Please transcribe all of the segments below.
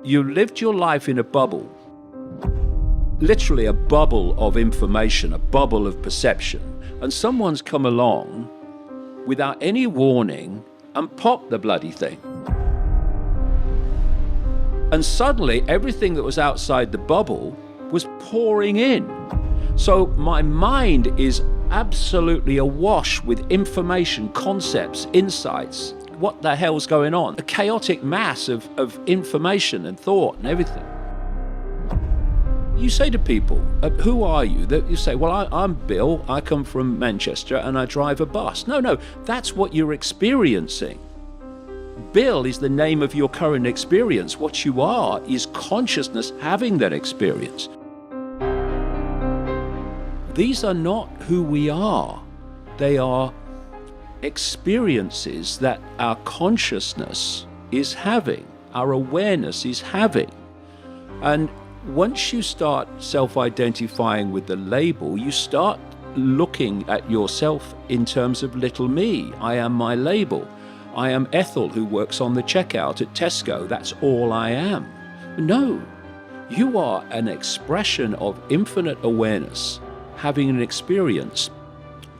you lived your life in a bubble, literally a bubble of information, a bubble of perception, and someone's come along without any warning and popped the bloody thing. And suddenly everything that was outside the bubble was pouring in. So my mind is absolutely awash with information, concepts, insights. What the hell's going on? A chaotic mass of information and thought and everything. You say to people, who are you? That you say, well, I'm Bill, I come from Manchester and I drive a bus. No, that's what you're experiencing. Bill is the name of your current experience. What you are is consciousness having that experience. These are not who we are. They are experiences that our consciousness is having, our awareness is having. And once you start self-identifying with the label, you start looking at yourself in terms of little me. I am my label. I am Ethel who works on the checkout at Tesco. That's all I am. No, you are an expression of infinite awareness having an experience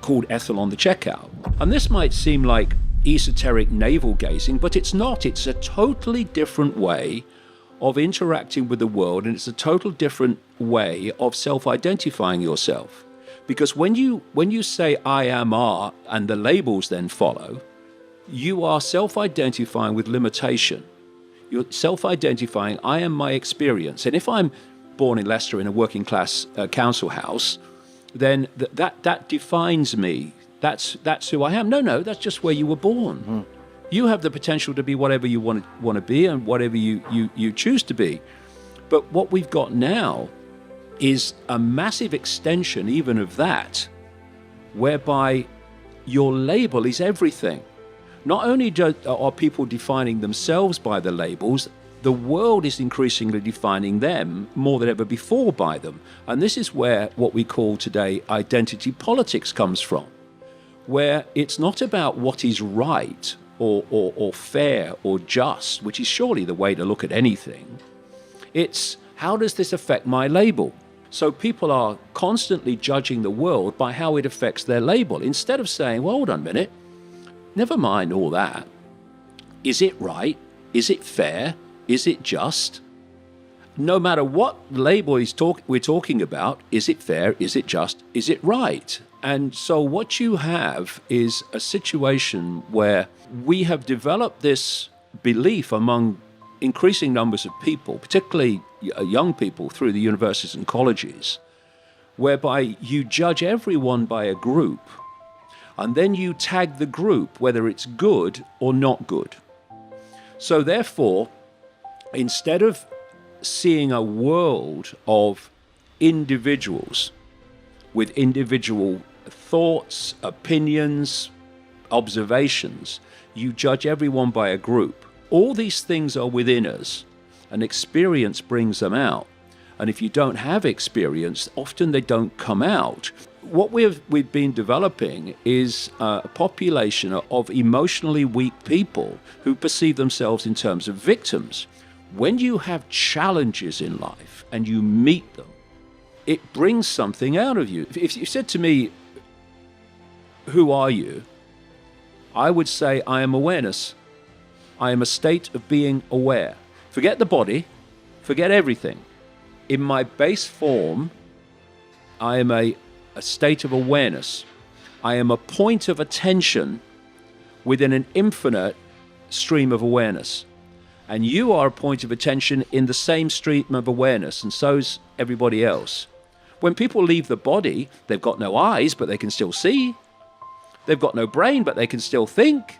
called Ethel on the checkout. And this might seem like esoteric navel gazing, but it's not. It's a totally different way of interacting with the world, and it's a total different way of self-identifying yourself. Because when you say I am are, and the labels then follow, you are self-identifying with limitation. You're self-identifying, I am my experience. And if I'm born in Leicester in a working class council house, then that defines me. That's who I am. No, that's just where you were born. Mm. You have the potential to be whatever you want to be and whatever you choose to be. But what we've got now is a massive extension even of that, whereby your label is everything. Not only are people defining themselves by the labels, the world is increasingly defining them more than ever before by them. And this is where what we call today identity politics comes from, where it's not about what is right or fair or just, which is surely the way to look at anything. It's how does this affect my label? So people are constantly judging the world by how it affects their label, instead of saying, well, hold on a minute, never mind all that. Is it right? Is it fair? Is it just? No matter what label we're talking about, is it fair? Is it just? Is it right? And so what you have is a situation where we have developed this belief among increasing numbers of people, particularly young people through the universities and colleges, whereby you judge everyone by a group, and then you tag the group whether it's good or not good. So therefore, instead of seeing a world of individuals with individual thoughts, opinions, observations, you judge everyone by a group. All these things are within us, and experience brings them out. And if you don't have experience, often they don't come out. What we've been developing is a population of emotionally weak people who perceive themselves in terms of victims. When you have challenges in life and you meet them, it brings something out of you. If you said to me, who are you? I would say, I am awareness. I am a state of being aware. Forget the body, forget everything. In my base form, I am a state of awareness. I am a point of attention within an infinite stream of awareness. And you are a point of attention in the same stream of awareness, and so's everybody else. When people leave the body, they've got no eyes, but they can still see. They've got no brain, but they can still think.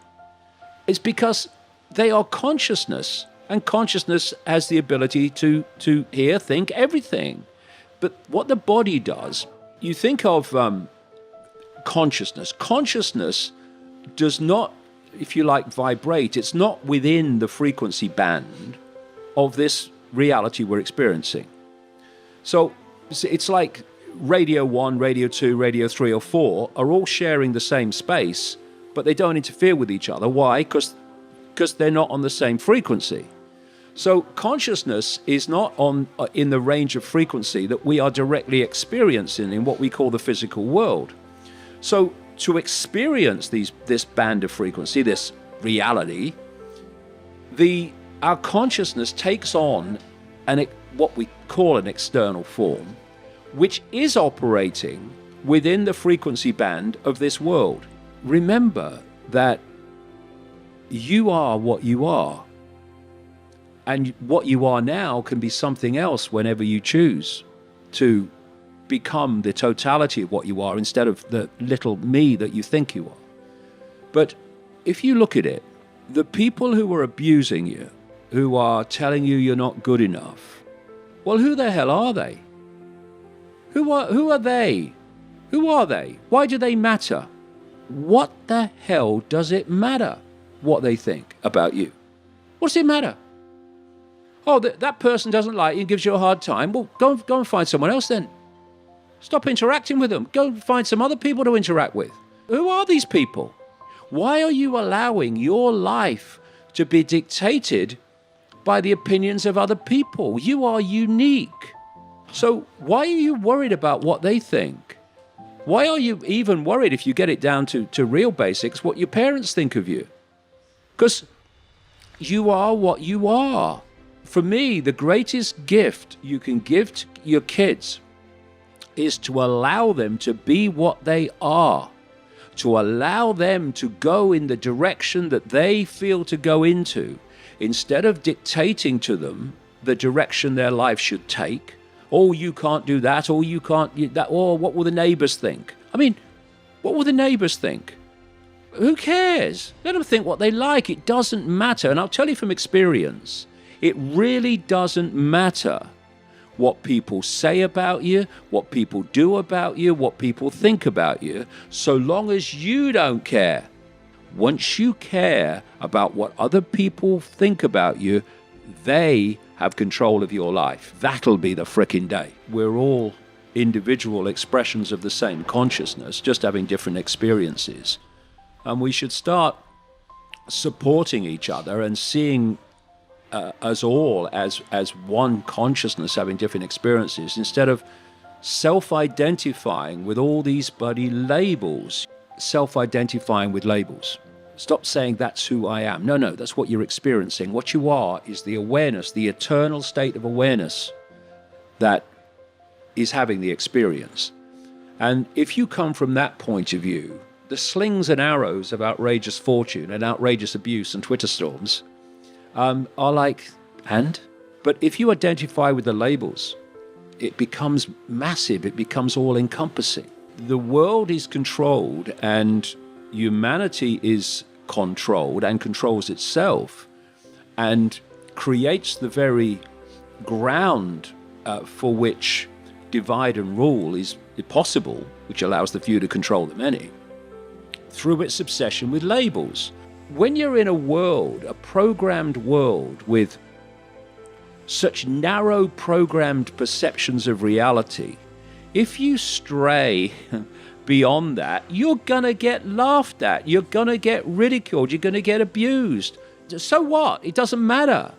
It's because they are consciousness, and consciousness has the ability to hear, think, everything. But what the body does, you think of consciousness. Consciousness does not, if you like, vibrate. It's not within the frequency band of this reality we're experiencing. So it's like Radio 1, Radio 2, Radio 3 or 4 are all sharing the same space, but they don't interfere with each other. Why? Because they're not on the same frequency. So consciousness is not in the range of frequency that we are directly experiencing in what we call the physical world. So to experience this band of frequency, this reality, our consciousness takes on what we call an external form, which is operating within the frequency band of this world. Remember that you are what you are. And what you are now can be something else whenever you choose to become the totality of what you are instead of the little me that you think you are. But if you look at it, the people who are abusing you, who are telling you you're not good enough, well, who the hell are they? Who are they? Who are they? Why do they matter? What the hell does it matter what they think about you? What does it matter? Oh, that person doesn't like you and gives you a hard time. Well, go and find someone else then. Stop interacting with them. Go find some other people to interact with. Who are these people? Why are you allowing your life to be dictated by the opinions of other people? You are unique. So why are you worried about what they think? Why are you even worried, if you get it down to real basics, what your parents think of you? Because you are what you are. For me, the greatest gift you can give to your kids is to allow them to be what they are, to allow them to go in the direction that they feel to go into, instead of dictating to them the direction their life should take. Oh, you can't do that, or you can't do that, or what will the neighbors think? I mean, what will the neighbors think? Who cares? Let them think what they like. It doesn't matter. And I'll tell you from experience, it really doesn't matter what people say about you, what people do about you, what people think about you, so long as you don't care. Once you care about what other people think about you, they have control of your life. That'll be the frickin' day. We're all individual expressions of the same consciousness, just having different experiences. And we should start supporting each other and seeing us all as one consciousness having different experiences, instead of self-identifying with all these bloody labels. Self-identifying with labels. Stop saying that's who I am. No, that's what you're experiencing. What you are is the awareness, the eternal state of awareness that is having the experience. And if you come from that point of view, the slings and arrows of outrageous fortune and outrageous abuse and Twitter storms are like, and? But if you identify with the labels, it becomes massive, it becomes all-encompassing. The world is controlled and humanity is controlled and controls itself and creates the very ground for which divide and rule is possible, which allows the few to control the many, through its obsession with labels. When you're in a world, a programmed world with such narrow programmed perceptions of reality, if you stray beyond that, you're going to get laughed at, you're going to get ridiculed, you're going to get abused. So what? It doesn't matter.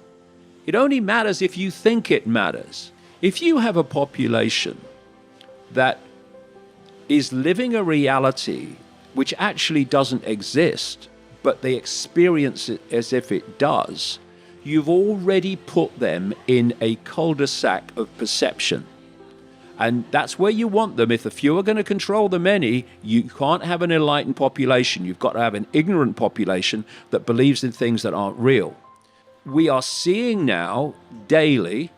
It only matters if you think it matters. If you have a population that is living a reality which actually doesn't exist, but they experience it as if it does, you've already put them in a cul-de-sac of perception. And that's where you want them. If the few are going to control the many, you can't have an enlightened population. You've got to have an ignorant population that believes in things that aren't real. We are seeing now, daily,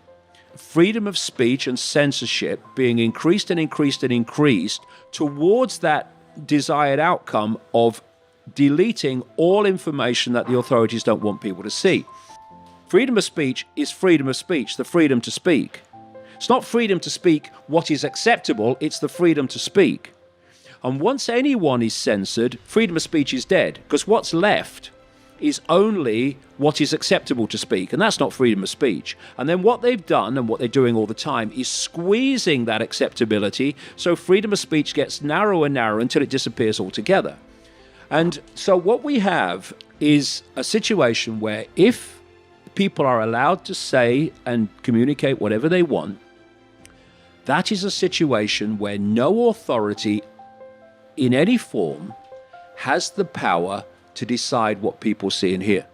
freedom of speech and censorship being increased and increased and increased towards that desired outcome of deleting all information that the authorities don't want people to see. Freedom of speech is freedom of speech, the freedom to speak. It's not freedom to speak what is acceptable, it's the freedom to speak. And once anyone is censored, freedom of speech is dead, because what's left is only what is acceptable to speak, and that's not freedom of speech. And then what they've done, and what they're doing all the time, is squeezing that acceptability, so freedom of speech gets narrower and narrower until it disappears altogether. And so what we have is a situation where if people are allowed to say and communicate whatever they want, that is a situation where no authority in any form has the power to decide what people see and hear.